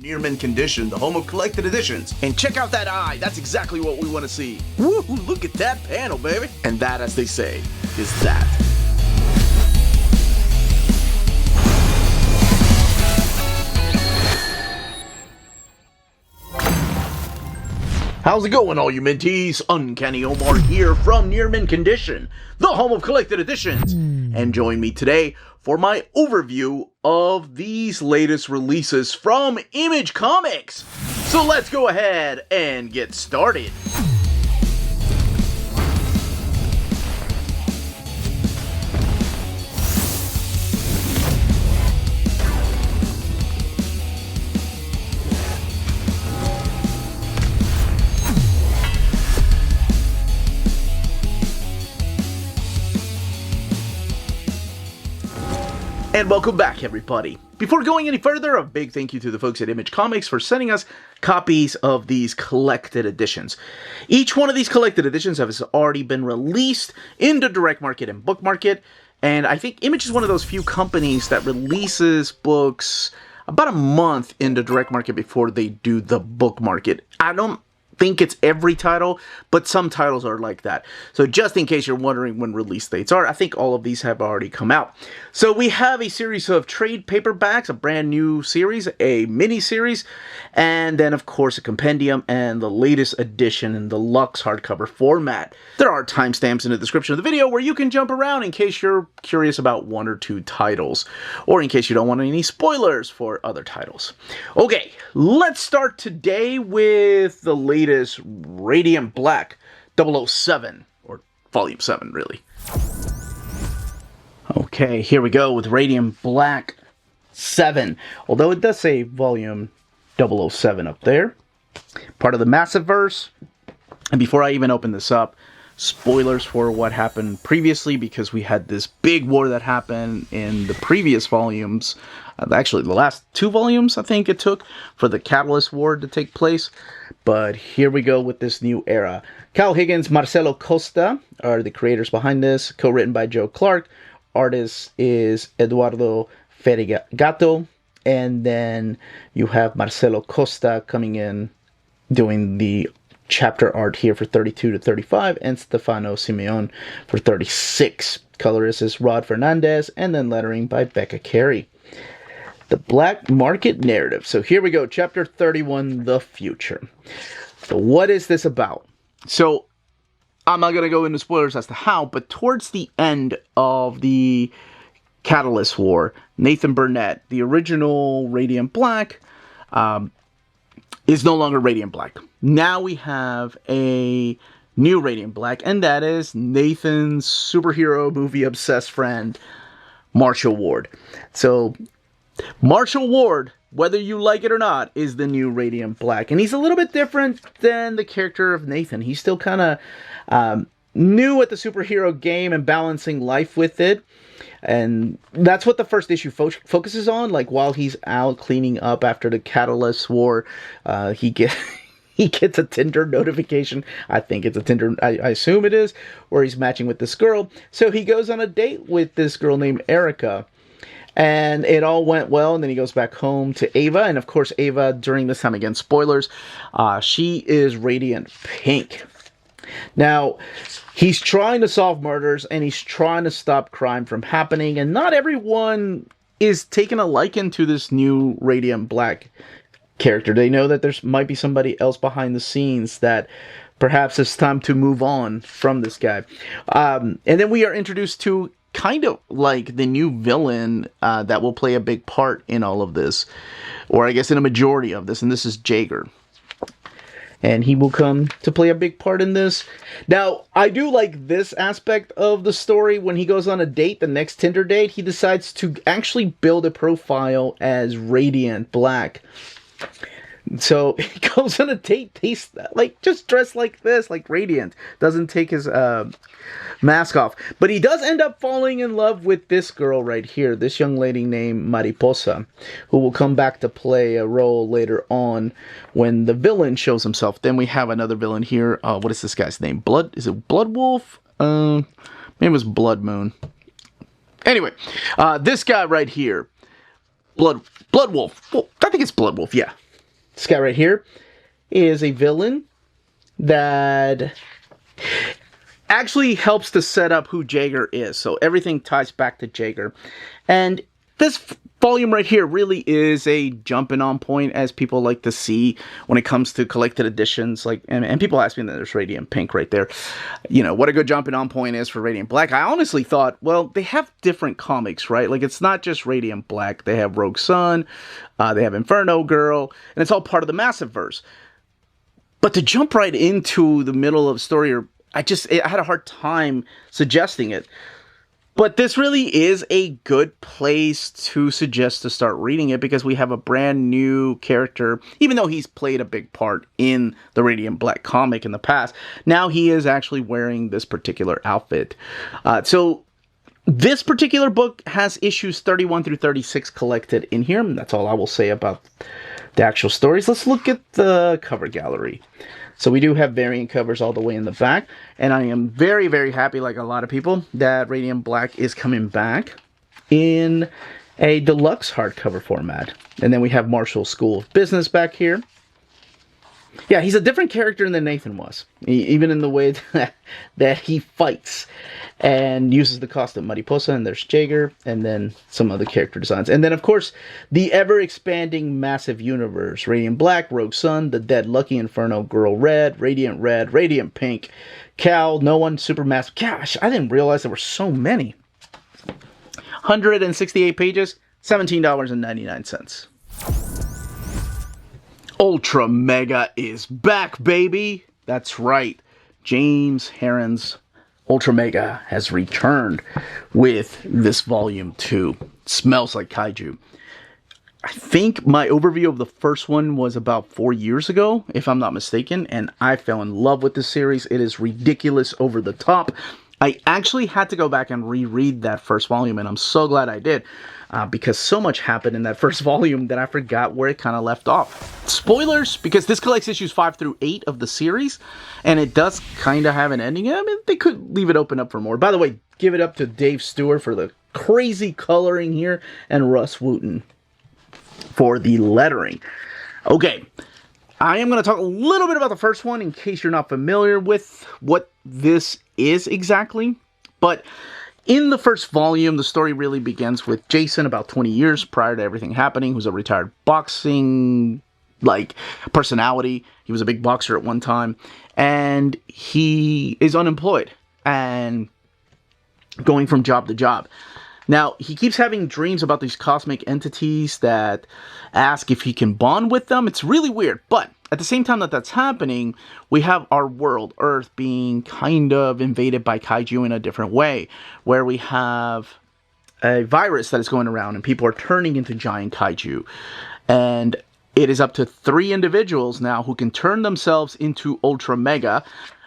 Near mint condition, the home of collected editions. And check out that eye, that's exactly what we want to see. Woo, look at that panel, baby. And that, as they say, is that. How's it going, all you minties? Uncanny Omar here from Near Mint Condition, the home of collected editions. And join me today for my overview of these latest releases from Image Comics. So let's go ahead and get started. And welcome back, everybody. Before going any further, a big thank you to the folks at Image Comics for sending us copies of these collected editions. Each one of these collected editions has already been released in the direct market and book market, and I think Image is one of those few companies that releases books about a month in the direct market before they do the book market. I don't think it's every title, but some titles are like that. So just in case you're wondering when release dates are, I think all of these have already come out. So we have a series of trade paperbacks, a brand new series, a mini series, and then of course a compendium and the latest edition in the Lux hardcover format. There are timestamps in the description of the video where you can jump around in case you're curious about one or two titles, or in case you don't want any spoilers for other titles. Okay, let's start today with the latest Radiant Black 007, or Volume 7, really. Okay, here we go with Radiant Black 7. Although it does say Volume 007 up there. Part of the Massiveverse. And before I even open this up, spoilers for what happened previously, because we had this big war that happened in the previous volumes. Actually, the last two volumes, I think it took, for the Catalyst War to take place. But here we go with this new era. Kyle Higgins, Marcelo Costa are the creators behind this. Co-written by Joe Clark. Artist is Eduardo Ferrigato. And then you have Marcelo Costa coming in, doing the chapter art here for 32 to 35. And Stefano Simeone for 36. Colorist is Rod Fernandez. And then lettering by Becca Carey. The Black Market Narrative. So here we go, Chapter 31, The Future. So what is this about? So I'm not going to go into spoilers as to how, but towards the end of the Catalyst War, Nathan Burnett, the original Radiant Black, is no longer Radiant Black. Now we have a new Radiant Black, and that is Nathan's superhero movie obsessed friend, Marshall Ward. So Marshall Ward, whether you like it or not, is the new Radiant Black. And he's a little bit different than the character of Nathan. He's still kind of new at the superhero game and balancing life with it. And that's what the first issue focuses on. Like, while he's out cleaning up after the Catalyst War, he gets a Tinder notification. I think it's a Tinder, I assume it is, where he's matching with this girl. So he goes on a date with this girl named Erica. And it all went well, and then he goes back home to Ava. And of course, Ava, during this time, again, spoilers, she is Radiant Pink. Now, he's trying to solve murders, and he's trying to stop crime from happening. And not everyone is taking a liking to this new Radiant Black character. They know that there might be somebody else behind the scenes that perhaps it's time to move on from this guy. And then we are introduced to kind of like the new villain that will play a big part in all of this, or I guess in a majority of this, and this is Jaeger. And he will come to play a big part in this. Now, I do like this aspect of the story. When he goes on a date, the next Tinder date, he decides to actually build a profile as Radiant Black. So he goes on a date, he's like just dressed like this, like Radiant. Doesn't take his mask off. But he does end up falling in love with this girl right here, this young lady named Mariposa, who will come back to play a role later on when the villain shows himself. Then we have another villain here. What is this guy's name? Is it Blood Wolf? Maybe it was Blood Moon. Anyway, this guy right here, Blood Wolf. Well, I think it's Blood Wolf, yeah. This guy right here is a villain that actually helps to set up who Jaeger is. So everything ties back to Jaeger. And this volume right here really is a jumping on point, as people like to see when it comes to collected editions. Like, and people ask me that there's Radiant Pink right there. You know, what a good jumping on point is for Radiant Black. I honestly thought, well, they have different comics, right? Like, it's not just Radiant Black. They have Rogue Sun, they have Inferno Girl, and it's all part of the Massive Verse. But to jump right into the middle of the story, I had a hard time suggesting it. But this really is a good place to suggest to start reading it, because we have a brand new character. Even though he's played a big part in the Radiant Black comic in the past, now he is actually wearing this particular outfit. So this particular book has issues 31 through 36 collected in here. That's all I will say about the actual stories. Let's look at the cover gallery. So we do have variant covers all the way in the back, and I am very, very happy, like a lot of people, that Radiant Black is coming back in a deluxe hardcover format. And then we have Marshall School of Business back here. Yeah, he's a different character than Nathan was, even in the way that he fights and uses the costume. Mariposa, and there's Jaeger, and then some other character designs. And then, of course, the ever-expanding massive universe. Radiant Black, Rogue Sun, The Dead Lucky Inferno Girl Red, Radiant Pink, Cal, No One, Supermassive. Gosh, I didn't realize there were so many. 168 pages, $17.99. Ultramega is back, baby! That's right. James Harren's Ultramega has returned with this volume 2. Smells like Kaiju. I think my overview of the first one was about 4 years ago, if I'm not mistaken, and I fell in love with this series. It is ridiculous, over the top. I actually had to go back and reread that first volume, and I'm so glad I did, because so much happened in that first volume that I forgot where it kind of left off. Spoilers, because this collects issues 5 through 8 of the series, and it does kind of have an ending. I mean, they could leave it open up for more. By the way, give it up to Dave Stewart for the crazy coloring here, and Russ Wooten for the lettering. Okay, I am going to talk a little bit about the first one in case you're not familiar with what this is exactly. But in the first volume, the story really begins with Jason about 20 years prior to everything happening, who's a retired boxing personality. He was a big boxer at one time, and he is unemployed and going from job to job. Now, he keeps having dreams about these cosmic entities that ask if he can bond with them. It's really weird, but at the same time that that's happening, we have our world, Earth, being kind of invaded by Kaiju in a different way, where we have a virus that is going around and people are turning into giant Kaiju. And it is up to 3 individuals now who can turn themselves into Ultramega,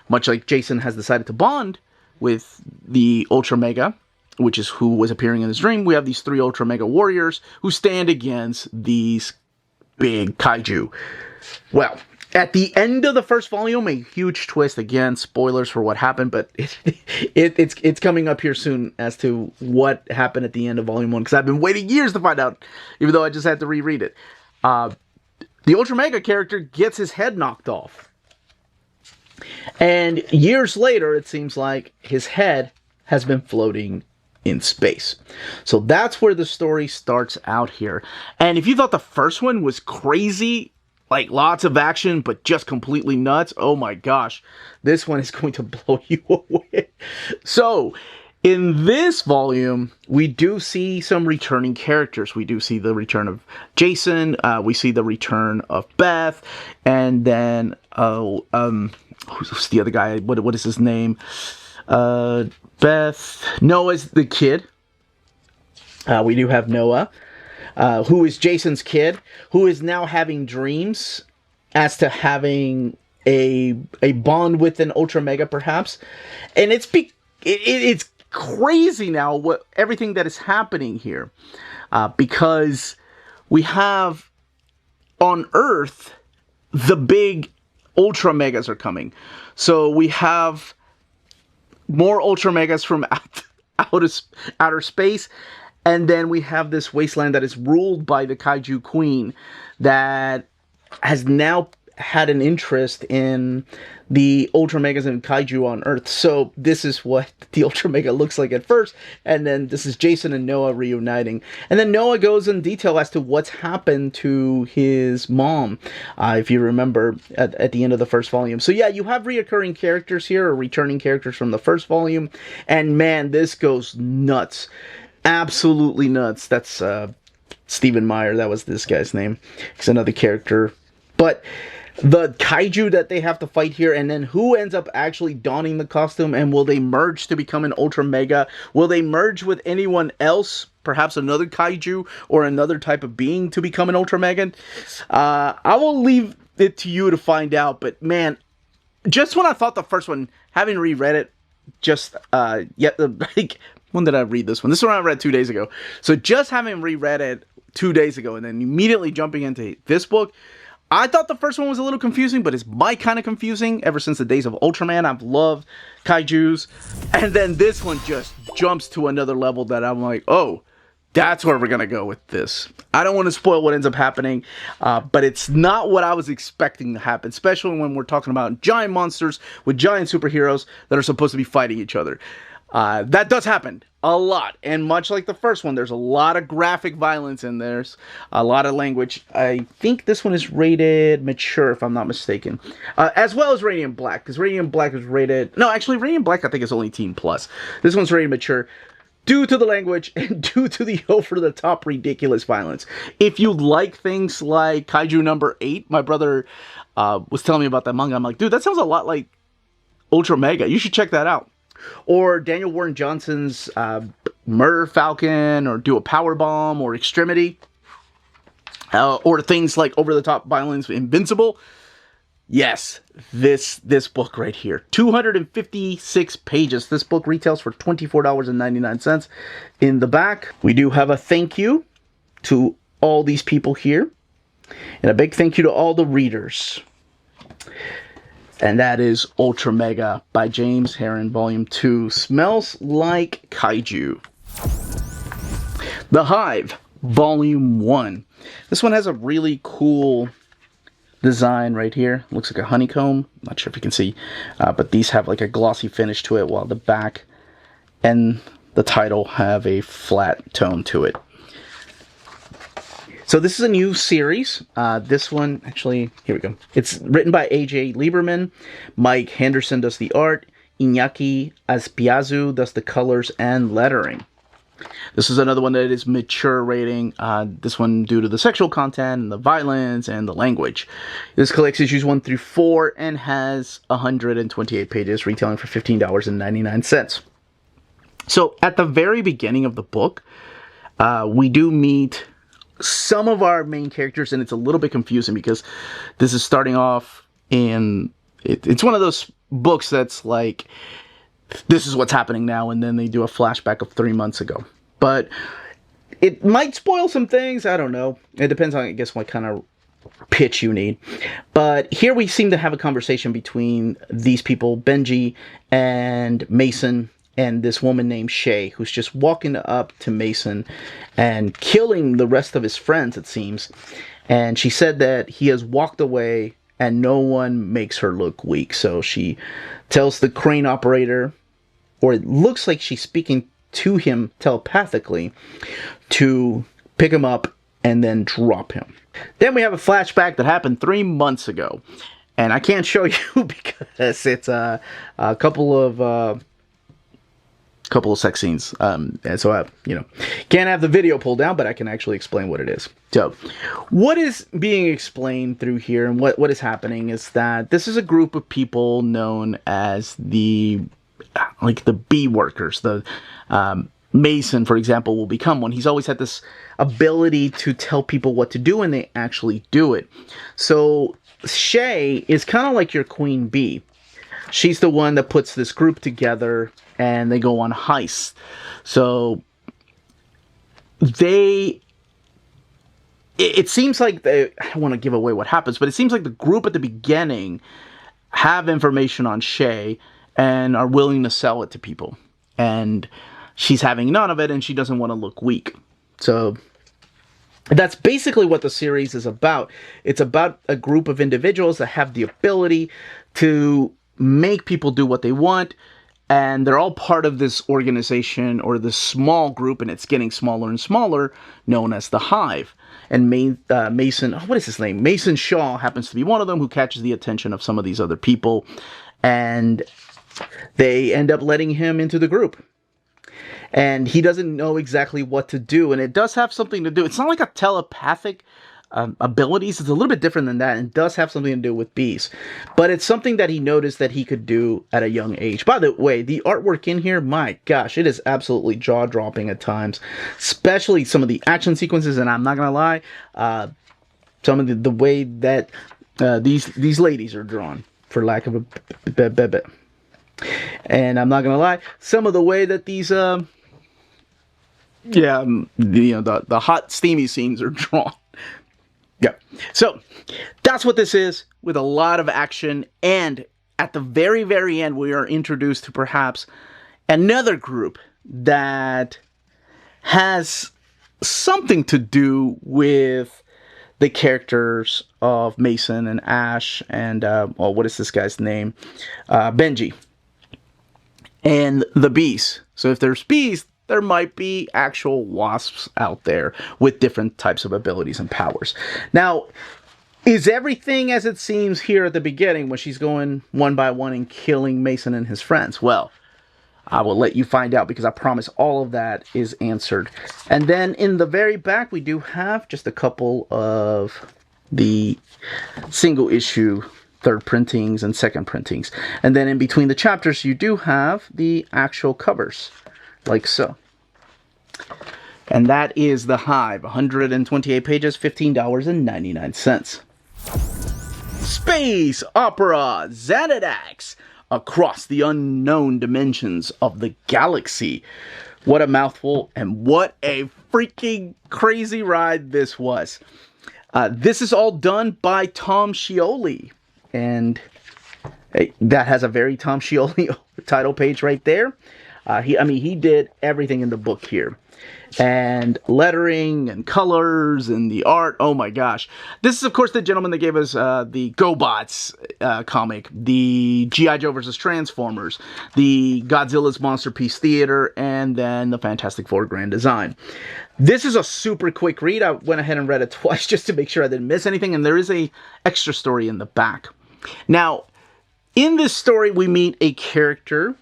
much like Jason has decided to bond with the Ultramega, which is who was appearing in his dream. We have these 3 Ultramega warriors who stand against these big Kaiju. Well, at the end of the first volume, a huge twist. Again, spoilers for what happened, but it's coming up here soon as to what happened at the end of volume 1, because I've been waiting years to find out, even though I just had to reread it. The Ultramega character gets his head knocked off. And years later, it seems like his head has been floating in space. So that's where the story starts out here. And if you thought the first one was crazy, like lots of action, but just completely nuts, oh my gosh, this one is going to blow you away. So, in this volume, we do see some returning characters. We do see the return of Jason, we see the return of Beth, and then, who's the other guy? What is his name? Beth. Noah's the kid. We do have Noah, who is Jason's kid, who is now having dreams as to having a bond with an Ultramega, perhaps. And it's crazy now everything that is happening here, because we have on Earth the big Ultramegas are coming. So we have more Ultramegas from outer space, and then we have this wasteland that is ruled by the Kaiju Queen that has now had an interest in the Ultramegas and Kaiju on Earth. So this is what the Ultramega looks like at first, and then this is Jason and Noah reuniting. And then Noah goes in detail as to what's happened to his mom, if you remember, at the end of the first volume. So yeah, you have reoccurring characters here, or returning characters from the first volume, and man, this goes nuts. Absolutely nuts. That's Stephen Meyer, that was this guy's name. He's another character. But the kaiju that they have to fight here, and then who ends up actually donning the costume, and will they merge to become an Ultramega? Will they merge with anyone else, perhaps another kaiju or another type of being, to become an Ultramega? I will leave it to you to find out, but man, just when I thought the first one, having reread it, just, like, when did I read this one? This one I read 2 days ago. So just having reread it 2 days ago, and then immediately jumping into this book, I thought the first one was a little confusing, but it's my kind of confusing. Ever since the days of Ultraman, I've loved kaijus. And then this one just jumps to another level that I'm like, oh, that's where we're going to go with this. I don't want to spoil what ends up happening, but it's not what I was expecting to happen, especially when we're talking about giant monsters with giant superheroes that are supposed to be fighting each other. That does happen a lot, and much like the first one, there's a lot of graphic violence in there, a lot of language. I think this one is rated mature, if I'm not mistaken, as well as Radiant Black, because Radiant Black is rated, no, actually Radiant Black I think is only teen plus. This one's rated mature due to the language and due to the over-the-top ridiculous violence. If you like things like Kaiju number 8, my brother was telling me about that manga. I'm like, dude, that sounds a lot like Ultramega. You should check that out. Or Daniel Warren Johnson's Murder Falcon, or Do a Power Bomb, or Extremity, or things like over-the-top violence, Invincible. Yes, this book right here, 256 pages. This book retails for $24.99. In the back, we do have a thank you to all these people here, and a big thank you to all the readers. And that is Ultramega by James Harren, Volume 2. Smells like Kaiju. The Hive, Volume 1. This one has a really cool design right here. Looks like a honeycomb. Not sure if you can see. But these have like a glossy finish to it, while the back and the title have a flat tone to it. So this is a new series. This one, actually, here we go. It's written by A.J. Lieberman. Mike Henderson does the art. Iñaki Azpiazu does the colors and lettering. This is another one that is mature rating. This one due to the sexual content, and the violence, and the language. This collects issues 1 through 4 and has 128 pages, retailing for $15.99. So at the very beginning of the book, we do meet some of our main characters, and it's a little bit confusing because this is starting off in, it's one of those books that's like, this is what's happening now, and then they do a flashback of 3 months ago. But it might spoil some things, I don't know. It depends on, I guess, what kind of pitch you need. But here we seem to have a conversation between these people, Benji and Mason, and this woman named Shay, who's just walking up to Mason and killing the rest of his friends, it seems. And she said that he has walked away and no one makes her look weak. So she tells the crane operator, or it looks like she's speaking to him telepathically, to pick him up and then drop him. Then we have a flashback that happened 3 months ago. And I can't show you because it's a couple of sex scenes, and so I, can't have the video pulled down, but I can actually explain what it is. So, what is being explained through here, and what is happening is that this is a group of people known as the bee workers. The Mason, for example, will become one. He's always had this ability to tell people what to do, and they actually do it. So, Shay is kind of like your queen bee. She's the one that puts this group together, and they go on heists. So it seems like I don't want to give away what happens, but it seems like the group at the beginning have information on Shay and are willing to sell it to people. And she's having none of it, and she doesn't want to look weak. So That's basically what the series is about. It's about a group of individuals that have the ability to make people do what they want, and they're all part of this organization or this small group, and it's getting smaller and smaller, known as the Hive. And Mason, what is his name? Mason Shaw happens to be one of them, who catches the attention of some of these other people, and they end up letting him into the group. And he doesn't know exactly what to do, and it does have something to do. It's not like a telepathic abilities. It's a little bit different than that, and does have something to do with bees. But it's something that he noticed that he could do at a young age. By the way, the artwork in here, my gosh, it is absolutely jaw-dropping at times, especially some of the action sequences. And I'm not gonna lie, some of the way that these ladies are drawn, for lack of a and I'm not gonna lie, some of the way that these the hot steamy scenes are drawn. Yeah. So that's what this is, with a lot of action, and at the very, very end we are introduced to perhaps another group that has something to do with the characters of Mason and Ash and what is this guy's name? Benji. And the bees. So if there's bees, there might be actual wasps out there with different types of abilities and powers. Now, is everything as it seems here at the beginning when she's going one by one and killing Mason and his friends? Well, I will let you find out, because I promise all of that is answered. And then in the very back, we do have just a couple of the single issue third printings and second printings. And then in between the chapters, you do have the actual covers, like so. And that is the Hive, 128 pages, $15.99. Space Opera Xanadax, Across the Unknown Dimensions of the Galaxy. What a mouthful, and what a freaking crazy ride this was. This is all done by Tom Scioli. And that has a very Tom Scioli title page right there. He did everything in the book here. And lettering and colors and the art. Oh my gosh. This is, of course, the gentleman that gave us the GoBots comic, the G.I. Joe vs. Transformers, the Godzilla's Monster Piece Theater, and then the Fantastic Four Grand Design. This is a super quick read. I went ahead and read it twice just to make sure I didn't miss anything. And there is a extra story in the back. Now, in this story, we meet a character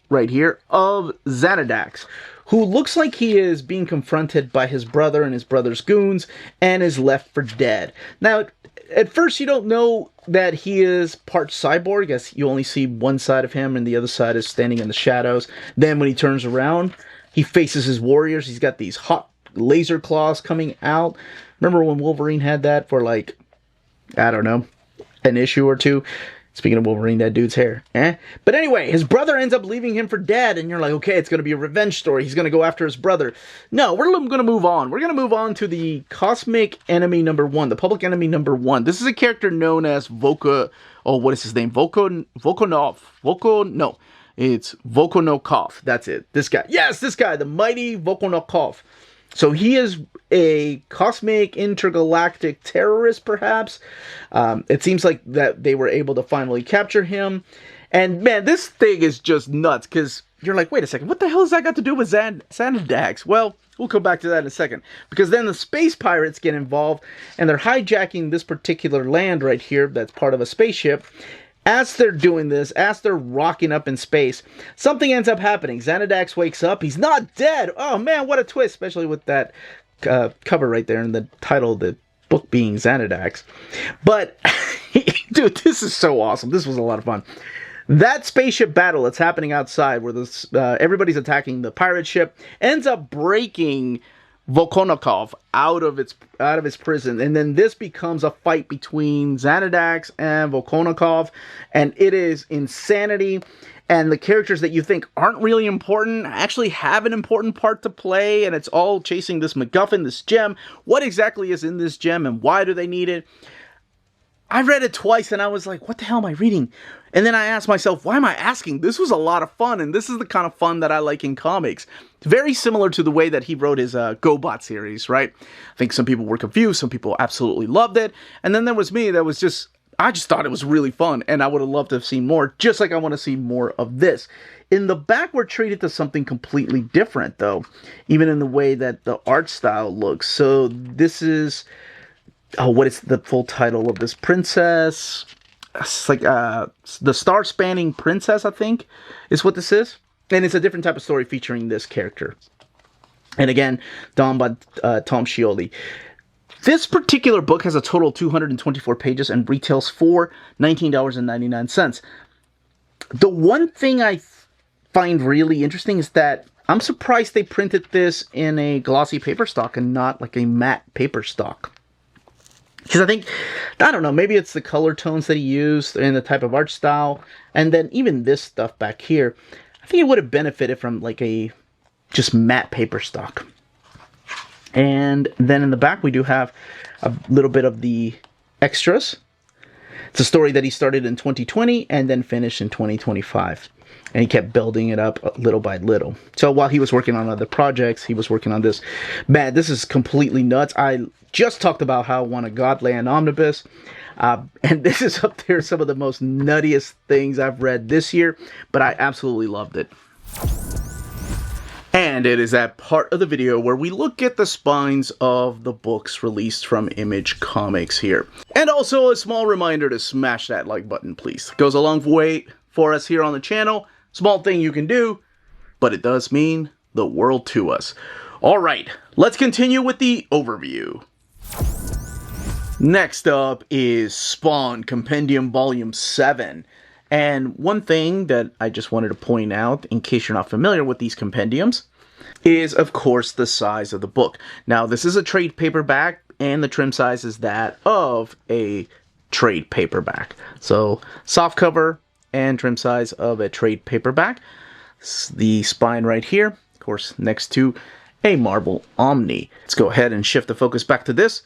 right here of Xanadax, who looks like he is being confronted by his brother and his brother's goons and is left for dead. Now, at first, you don't know that he is part cyborg, as you only see one side of him and the other side is standing in the shadows. Then when he turns around, he faces his warriors. He's got these hot laser claws coming out. Remember when Wolverine had that for, like, I don't know, an issue or two? Speaking of Wolverine, that dude's hair. But anyway, his brother ends up leaving him for dead, and you're like, okay, it's going to be a revenge story. He's going to go after his brother. No, we're going to move on. We're going to move on to the Cosmic Enemy number 1, the Public Enemy number 1. This is a character known as what is his name? It's Volkonokov. That's it. This guy. Yes, this guy, the mighty Volkonokov. So he is a cosmic intergalactic terrorist, perhaps. It seems like that they were able to finally capture him. And man, this thing is just nuts, because you're like, wait a second, what the hell has that got to do with Xanadax? Well, we'll come back to that in a second. Because then the space pirates get involved, and they're hijacking this particular land right here that's part of a spaceship. As they're doing this, as they're rocking up in space, something ends up happening. Xanadax wakes up. He's not dead. Oh man, what a twist, especially with that cover right there and the title of the book being Xanadax. But, dude, this is so awesome. This was a lot of fun. That spaceship battle that's happening outside, where everybody's attacking the pirate ship, ends up breaking Volkonokov out of his prison, and then this becomes a fight between Xanadax and Volkonokov, and it is insanity. And the characters that you think aren't really important actually have an important part to play, and it's all chasing this MacGuffin, this gem. What exactly is in this gem, and why do they need it? I read it twice and I was like, what the hell am I reading? And then I asked myself, why am I asking? This was a lot of fun, and this is the kind of fun that I like in comics. Very similar to the way that he wrote his GoBot series, right? I think some people were confused, some people absolutely loved it, and then there was me that was just, I just thought it was really fun, and I would have loved to have seen more, just like I want to see more of this. In the back, we're treated to something completely different, though, even in the way that the art style looks. So this is, what is the full title of this? Princess... It's like the Star-Spanning Princess, I think, is what this is. And it's a different type of story featuring this character. And again, done by Tom Scioli. This particular book has a total of 224 pages and retails for $19.99. The one thing I find really interesting is that I'm surprised they printed this in a glossy paper stock and not like a matte paper stock. Because I think, I don't know, maybe it's the color tones that he used and the type of art style. And then even this stuff back here, I think it would have benefited from like a just matte paper stock. And then in the back we do have a little bit of the extras. It's a story that he started in 2020 and then finished in 2025. And he kept building it up little by little. So while he was working on other projects, he was working on this. Man, this is completely nuts. I just talked about how I want a Godland omnibus. And this is up there, some of the most nuttiest things I've read this year. But I absolutely loved it. And it is that part of the video where we look at the spines of the books released from Image Comics here. And also a small reminder to smash that like button, please. It goes a long way for us here on the channel. Small thing you can do, but it does mean the world to us. Alright, let's continue with the overview. Next up is Spawn Compendium Volume 7. And one thing that I just wanted to point out, in case you're not familiar with these compendiums, is of course the size of the book. Now this is a trade paperback, and the trim size is that of a trade paperback. So soft cover and trim size of a trade paperback. The spine right here, of course, next to a marble Omni. Let's go ahead and shift the focus back to this.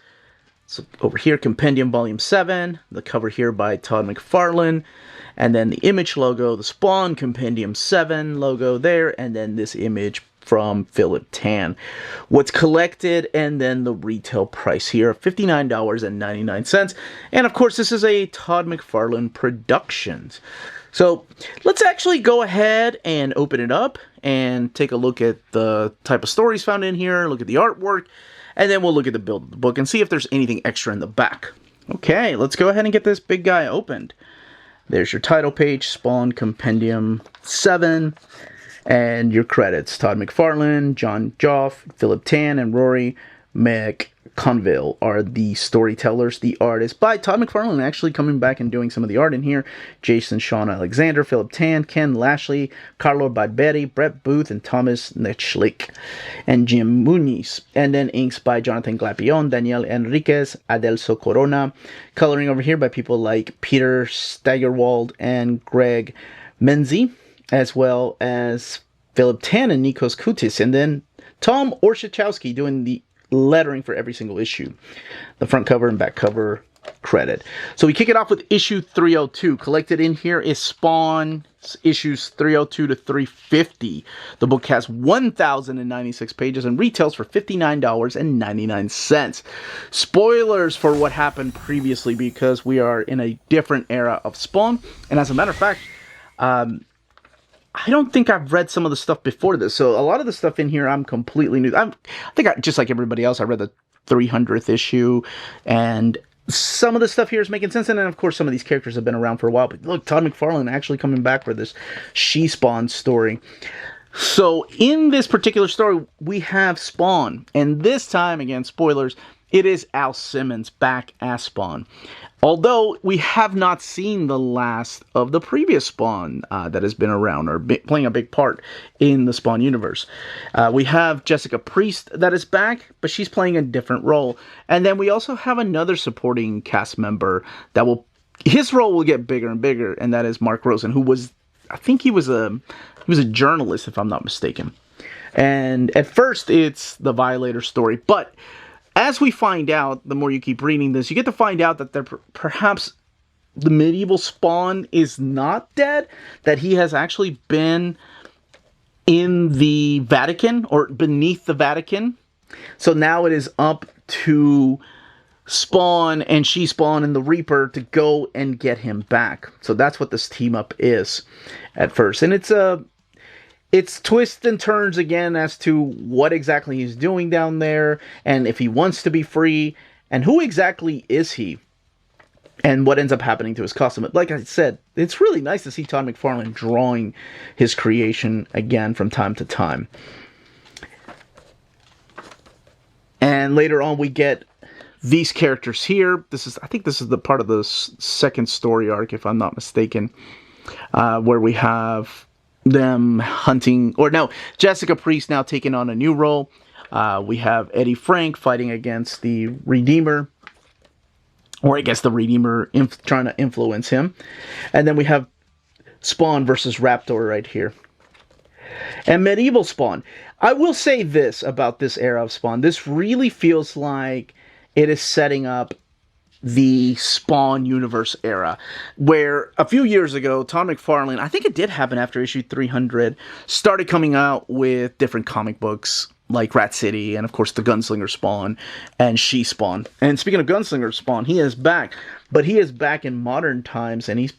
So over here, Compendium Volume 7, the cover here by Todd McFarlane, and then the Image logo, the Spawn Compendium 7 logo there, and then this image from Philip Tan. What's collected, and then the retail price here of $59.99. And of course, this is a Todd McFarlane Productions. So let's actually go ahead and open it up and take a look at the type of stories found in here, look at the artwork, and then we'll look at the build of the book and see if there's anything extra in the back. Okay, let's go ahead and get this big guy opened. There's your title page, Spawn Compendium 7, and your credits. Todd McFarlane, John Joff, Philip Tan, and Rory McConville are the storytellers. The artists by Todd McFarlane actually coming back and doing some of the art in here. Jason Sean Alexander, Philip Tan, Ken Lashley, Carlo Barbetti, Brett Booth, and Thomas Netschlik, and Jim Muniz. And then inks by Jonathan Glapion, Daniel Enriquez, Adelso Corona. Coloring over here by people like Peter Steigerwald and Greg Menzi, as well as Philip Tan and Nikos Koutis. And then Tom Orzechowski doing the lettering for every single issue. The front cover and back cover credit. So we kick it off with issue 302. Collected in here is Spawn issues 302 to 350. The book has 1,096 pages and retails for $59.99. Spoilers for what happened previously, because we are in a different era of Spawn. And as a matter of fact, I don't think I've read some of the stuff before this. So a lot of the stuff in here I'm completely new. I think just like everybody else, I read the 300th issue, and some of the stuff here is making sense. And then, of course, some of these characters have been around for a while. But look, Todd McFarlane actually coming back for this She-Spawn story. So in this particular story, we have Spawn. And this time, again, spoilers, it is Al Simmons back as Spawn. Although we have not seen the last of the previous Spawn that has been around or playing a big part in the Spawn universe. We have Jessica Priest that is back, but she's playing a different role. And then we also have another supporting cast member that his role will get bigger and bigger, and that is Mark Rosen, who was, I think he was a journalist, if I'm not mistaken. And at first it's the Violator story, but as we find out, the more you keep reading this, you get to find out that perhaps the medieval Spawn is not dead, that he has actually been in the Vatican, or beneath the Vatican. So now it is up to Spawn and She-Spawn and the Reaper to go and get him back. So that's what this team up is at first. And it's twists and turns again as to what exactly he's doing down there, and if he wants to be free, and who exactly is he, and what ends up happening to his costume. Like I said, it's really nice to see Todd McFarlane drawing his creation again from time to time. And later on we get these characters here. I think this is the part of the second story arc, if I'm not mistaken, where we have them hunting, or no, Jessica Priest now taking on a new role. We have Eddie Frank fighting against the Redeemer, or I guess the Redeemer trying to influence him. And then we have Spawn versus Raptor right here. And Medieval Spawn. I will say this about this era of Spawn. This really feels like it is setting up the Spawn universe era, where a few years ago, Todd McFarlane, I think it did happen after issue 300, started coming out with different comic books like Rat City, and of course the Gunslinger Spawn and She-Spawn. And speaking of Gunslinger Spawn, he is back, but he is back in modern times, and he's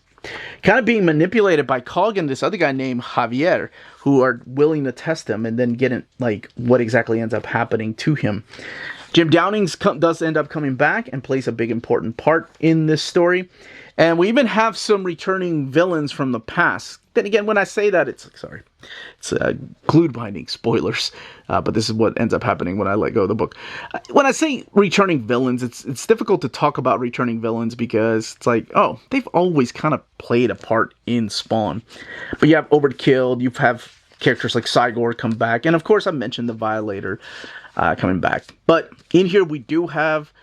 kind of being manipulated by Cog and this other guy named Javier, who are willing to test him and then get in, like, what exactly ends up happening to him. Jim Downing does end up coming back and plays a big important part in this story. And we even have some returning villains from the past. Then again, when I say that, it's glued binding spoilers. But this is what ends up happening when I let go of the book. When I say returning villains, it's difficult to talk about returning villains because it's like, oh, they've always kind of played a part in Spawn. But you have Overkill, you have characters like Cygor come back, and of course I mentioned the Violator coming back. But in here we do have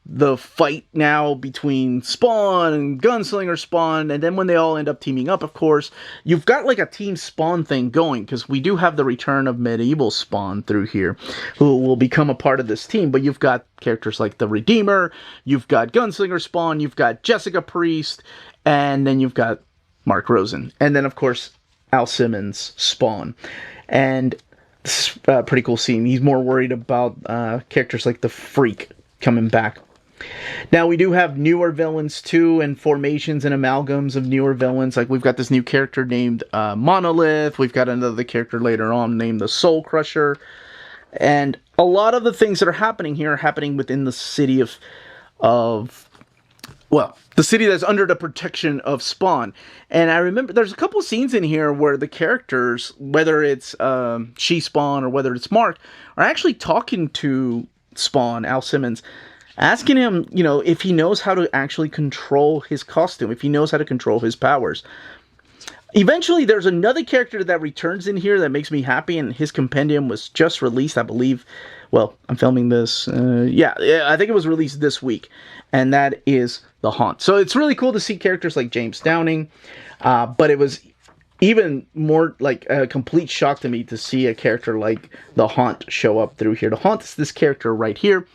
the fight now between Spawn and Gunslinger Spawn, and then when they all end up teaming up, of course, you've got like a Team Spawn thing going, because we do have the return of Medieval Spawn through here, who will become a part of this team. But you've got characters like the Redeemer, you've got Gunslinger Spawn, you've got Jessica Priest, and then you've got Mark Rosen, and then of course Al Simmons Spawn. And this is a pretty cool scene. He's more worried about characters like the Freak coming back. Now, we do have newer villains, too, and formations and amalgams of newer villains. Like, we've got this new character named Monolith. We've got another character later on named the Soul Crusher. And a lot of the things that are happening here are happening within the city the city that's under the protection of Spawn. And I remember there's a couple scenes in here where the characters, whether it's She-Spawn or whether it's Mark, are actually talking to Spawn, Al Simmons, asking him, if he knows how to actually control his costume, if he knows how to control his powers. Eventually, there's another character that returns in here that makes me happy, and his compendium was just released, I believe. Well, I'm filming this. I think it was released this week, and that is the Haunt. So it's really cool to see characters like James Downing, but it was even more like a complete shock to me to see a character like the Haunt show up through here. The Haunt is this character right here,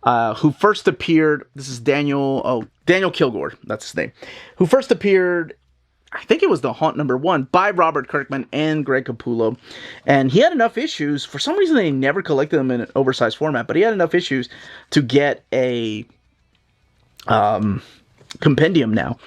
who first appeared. This is Daniel Kilgore. That's his name. Who first appeared, I think it was the Haunt #1 by Robert Kirkman and Greg Capullo. And he had enough issues. For some reason, they never collected them in an oversized format, but he had enough issues to get a compendium now.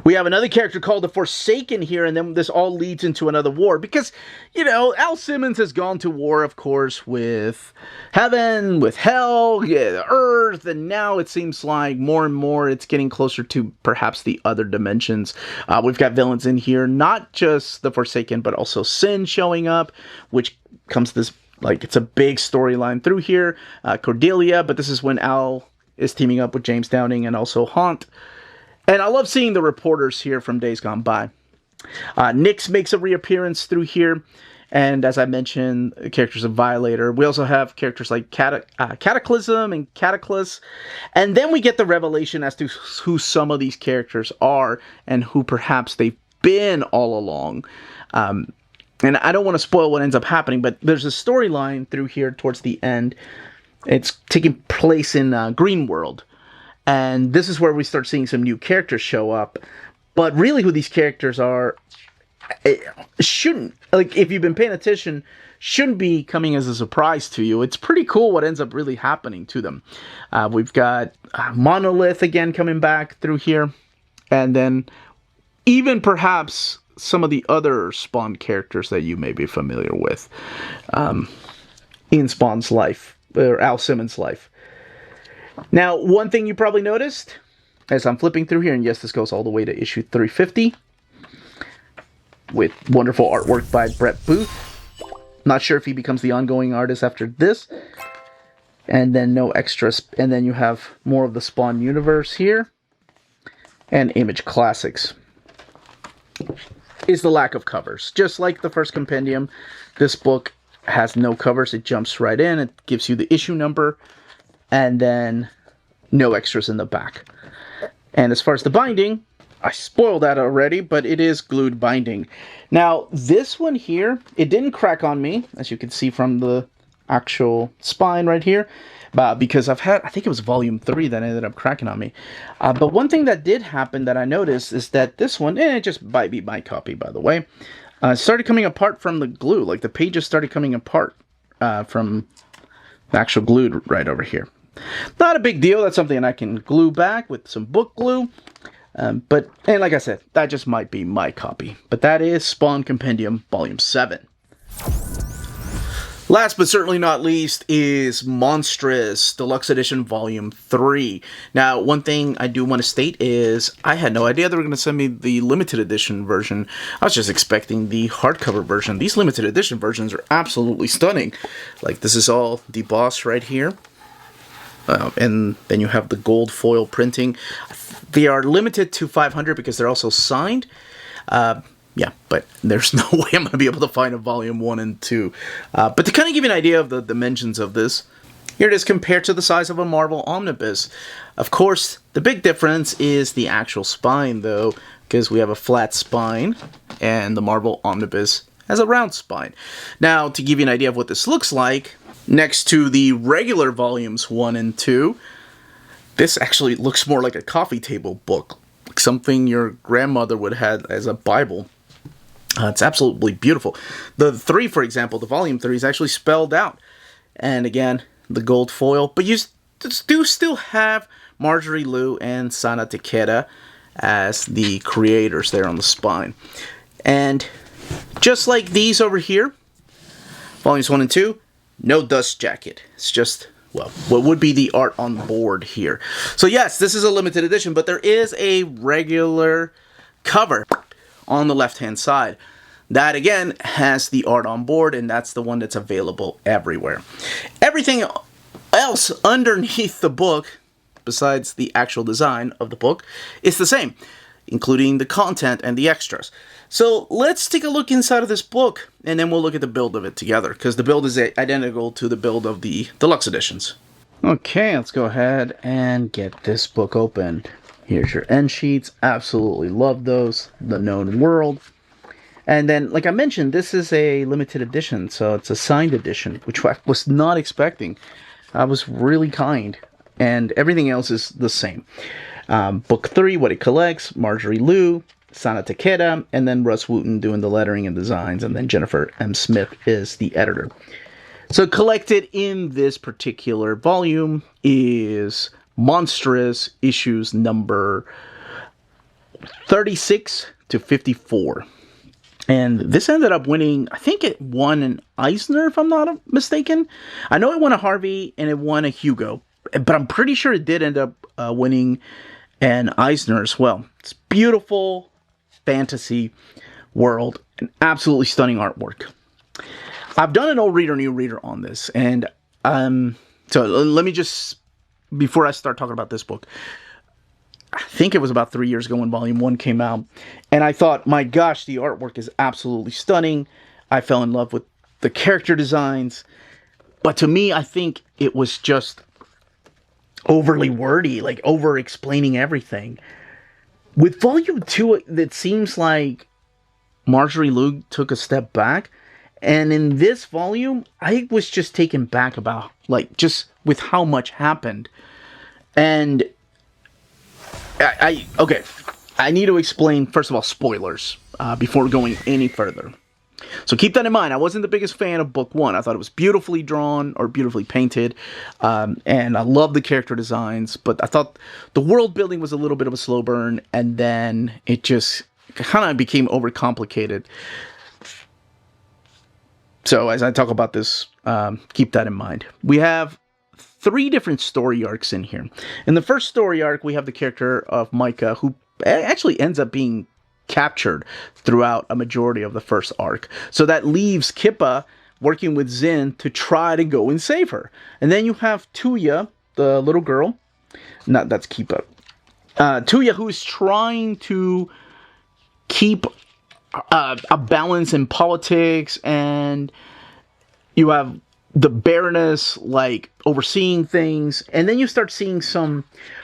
We have another character called the Forsaken here, and then this all leads into another war, because, Al Simmons has gone to war, of course, with heaven, with hell, earth, and now it seems like more and more it's getting closer to perhaps the other dimensions. We've got villains in here, not just the Forsaken, but also Sin showing up, which comes this, it's a big storyline through here. Cordelia, but this is when Al is teaming up with James Downing and also Haunt. And I love seeing the reporters here from Days Gone By. Nyx makes a reappearance through here. And as I mentioned, characters of Violator. We also have characters like Cataclysm and Cataclysm. And then we get the revelation as to who some of these characters are and who perhaps they've been all along. And I don't want to spoil what ends up happening, but there's a storyline through here towards the end It's taking place in Green World. And this is where we start seeing some new characters show up. But really who these characters are, it shouldn't, like, if you've been paying attention, shouldn't be coming as a surprise to you. It's pretty cool what ends up really happening to them. We've got Monolith again coming back through here. And then even perhaps some of the other Spawn characters that you may be familiar with. In Spawn's life, or Al Simmons' life. Now, one thing you probably noticed, as I'm flipping through here, and yes, this goes all the way to issue 350, with wonderful artwork by Brett Booth. Not sure if he becomes the ongoing artist after this. And then no extras. And then you have more of the Spawn universe here. And Image Classics. Is the lack of covers. Just like the first compendium, this book has no covers. It jumps right in. It gives you the issue number. And then no extras in the back. And as far as the binding, I spoiled that already, but it is glued binding. Now, this one here, it didn't crack on me, as you can see from the actual spine right here, because I've had, I think it was volume 3 that ended up cracking on me. But one thing that did happen that I noticed is that this one, it just might be my copy, by the way, started coming apart from the glue. Like, the pages started coming apart from the actual glue right over here. Not a big deal. That's something I can glue back with some book glue. But like I said, that just might be my copy. But that is Spawn Compendium Volume 7. Last but certainly not least is Monstress Deluxe Edition Volume 3. Now, one thing I do want to state is I had no idea they were going to send me the limited edition version. I was just expecting the hardcover version. These limited edition versions are absolutely stunning. Like, this is all debossed right here. And then you have the gold foil printing. They are limited to 500 because they're also signed. Yeah, but there's no way I'm going to be able to find a volume 1 and 2. But to kind of give you an idea of the dimensions of this, here it is compared to the size of a Marvel Omnibus. Of course, the big difference is the actual spine, though, because we have a flat spine, and the Marvel Omnibus has a round spine. Now, to give you an idea of what this looks like, next to the regular volumes 1 and 2, this actually looks more like a coffee table book, like something your grandmother would have as a Bible. It's absolutely beautiful. The 3, for example, the volume 3 is actually spelled out. And again, the gold foil. But you do still have Marjorie Liu and Sana Takeda as the creators there on the spine. And just like these over here, volumes 1 and 2, no dust jacket. It's just, well, what would be the art on board here. So yes, this is a limited edition, but there is a regular cover on the left-hand side. That, again, has the art on board, and that's the one that's available everywhere. Everything else underneath the book, besides the actual design of the book, is the same, including the content and the extras. So let's take a look inside of this book, and then we'll look at the build of it together, because the build is identical to the build of the deluxe editions. Okay, let's go ahead and get this book open. Here's your end sheets. Absolutely love those. The Known World. And then, like I mentioned, this is a limited edition, so it's a signed edition, which I was not expecting. I was really kind. And everything else is the same. Book 3, what it collects, Marjorie Liu, Sana Takeda, and then Russ Wooten doing the lettering and designs, and then Jennifer M. Smith is the editor. So collected in this particular volume is Monstress issues number 36 to 54. And this ended up winning, I think it won an Eisner, if I'm not mistaken. I know it won a Harvey and it won a Hugo, but I'm pretty sure it did end up winning an Eisner as well. It's beautiful fantasy world and absolutely stunning artwork. I've done an old reader, new reader on this, and so let me just, before I start talking about this book, I think it was about 3 years ago when Volume 1 came out, and I thought, my gosh, the artwork is absolutely stunning. I fell in love with the character designs, but to me, I think it was just overly wordy, like over-explaining everything. With Volume 2, it seems like Marjorie Liu took a step back, And in this volume, I was just taken back about, like, just with how much happened. And okay, I need to explain, first of all, spoilers, before going any further. So keep that in mind. I wasn't the biggest fan of book 1. I thought it was beautifully drawn or beautifully painted, and I love the character designs, but I thought the world building was a little bit of a slow burn, and then it just kind of became overcomplicated. So as I talk about this, keep that in mind. We have 3 different story arcs in here. In the first story arc, we have the character of Micah, who actually ends up being captured throughout a majority of the first arc. So that leaves Kippa working with Zin to try to go and save her. And then you have Tuya, the little girl. That's Kippa. Tuya, who's trying to keep a balance in politics, and you have the Baroness, like, overseeing things, and then you start seeing some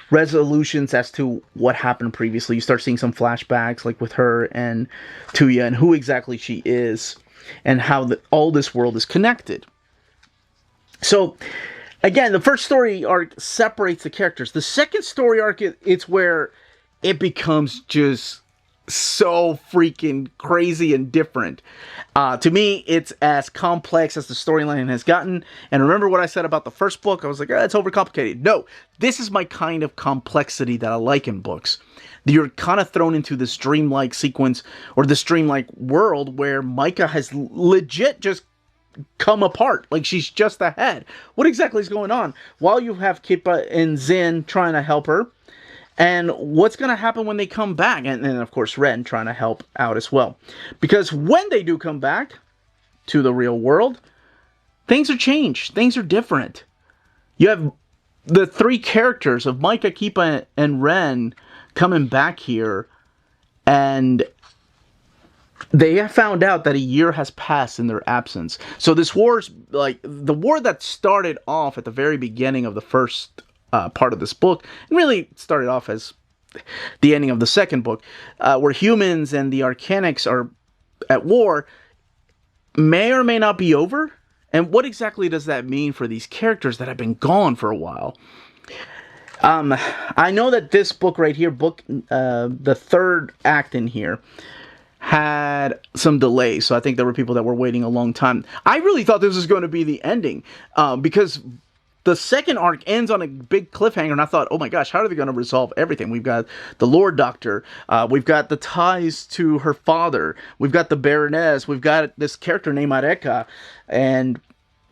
resolutions as to what happened previously. You start seeing some flashbacks, like with her and Tuya, and who exactly she is, and how all this world is connected. So, again, the first story arc separates the characters. The second story arc, it's where it becomes just so freaking crazy and different. To me, it's as complex as the storyline has gotten. And remember what I said about the first book? I was like, it's overcomplicated. No, this is my kind of complexity that I like in books. You're kind of thrown into this dreamlike sequence, or this dreamlike world, where Micah has legit just come apart. Like, she's just ahead. What exactly is going on? While you have Kippa and Zin trying to help her, and what's going to happen when they come back? And of course, Ren trying to help out as well. Because when they do come back to the real world, things are changed. Things are different. You have the 3 characters of Micah, Kippa, and Ren coming back here. And they have found out that a year has passed in their absence. So this war's, like, the war that started off at the very beginning of the first part of this book, and really started off as the ending of the second book, where humans and the Arcanics are at war, may or may not be over. And what exactly does that mean for these characters that have been gone for a while? I know that this book right here, the third act in here, had some delays, so I think there were people that were waiting a long time. I really thought this was going to be the ending, because the second arc ends on a big cliffhanger, and I thought, oh my gosh, how are they going to resolve everything? We've got the Lord Doctor, we've got the ties to her father, we've got the Baroness, we've got this character named Areka, and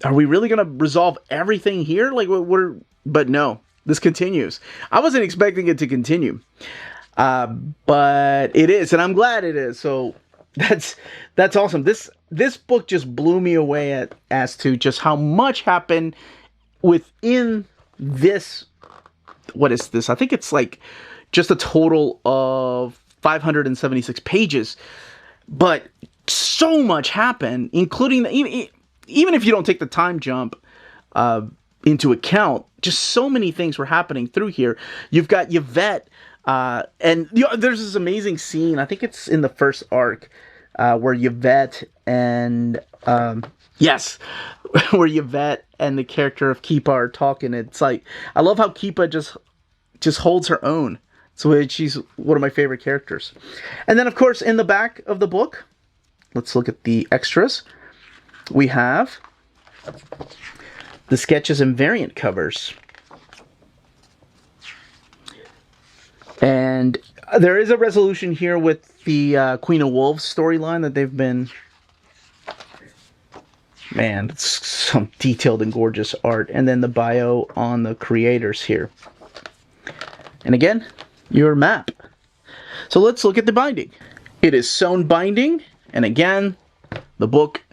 are we really going to resolve everything here? Like, but no, this continues. I wasn't expecting it to continue, but it is, and I'm glad it is. So that's awesome. This book just blew me away as to just how much happened within this. What is this? I think it's like just a total of 576 pages, but so much happened, including even if you don't take the time jump into account, just so many things were happening through here. You've got Yvette, and there's this amazing scene, I think it's in the first arc, where Yvette and yes, where Yvette and the character of Kippa are talking. It's like, I love how Kippa just holds her own. So she's one of my favorite characters. And then, of course, in the back of the book, let's look at the extras. We have the sketches and variant covers. And there is a resolution here with the Queen of Wolves storyline that they've been... Man, it's some detailed and gorgeous art. And then the bio on the creators here. And again, your map. So let's look at the binding. It is sewn binding. And again, the book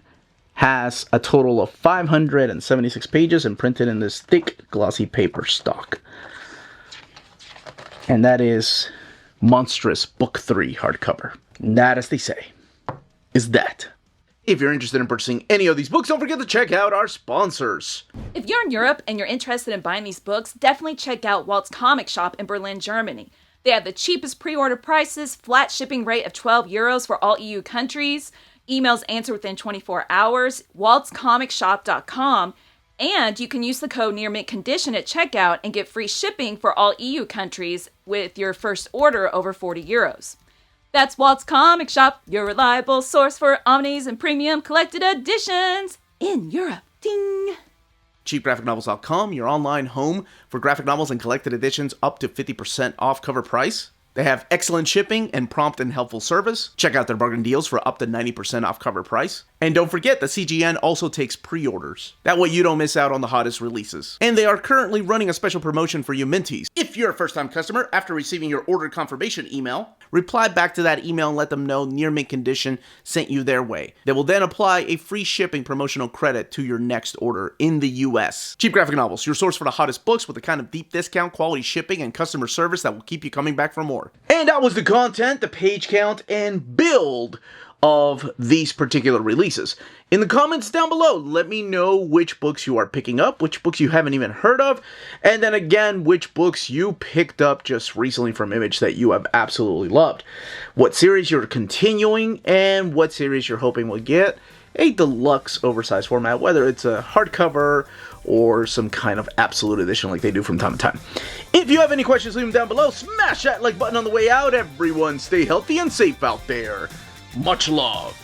has a total of 576 pages and printed in this thick, glossy paper stock. And that is Monstress Book 3 hardcover. And that, as they say, is that. If you're interested in purchasing any of these books, don't forget to check out our sponsors. If you're in Europe and you're interested in buying these books, definitely check out Walt's Comic Shop in Berlin, Germany. They have the cheapest pre-order prices, flat shipping rate of €12 for all EU countries. Emails answer within 24 hours, waltzcomicshop.com, and you can use the code nearmintcondition at checkout and get free shipping for all EU countries with your first order over 40 euros. That's Walt's Comic Shop, your reliable source for omnis and premium collected editions in Europe. Ding! CheapGraphicNovels.com, your online home for graphic novels and collected editions up to 50% off cover price. They have excellent shipping and prompt and helpful service. Check out their bargain deals for up to 90% off cover price. And don't forget that CGN also takes pre-orders. That way you don't miss out on the hottest releases. And they are currently running a special promotion for you Minties. If you're a first-time customer, after receiving your order confirmation email, reply back to that email and let them know Near Mint Condition sent you their way. They will then apply a free shipping promotional credit to your next order in the US. Cheap Graphic Novels, your source for the hottest books with the kind of deep discount, quality shipping, and customer service that will keep you coming back for more. And that was the content, the page count, and build of these particular releases. In the comments down below, let me know which books you are picking up, which books you haven't even heard of, and then again, which books you picked up just recently from Image that you have absolutely loved. What series you're continuing, and what series you're hoping will get a deluxe oversized format, whether it's a hardcover or some kind of absolute edition like they do from time to time. If you have any questions, leave them down below. Smash that like button on the way out. Everyone stay healthy and safe out there. Much love.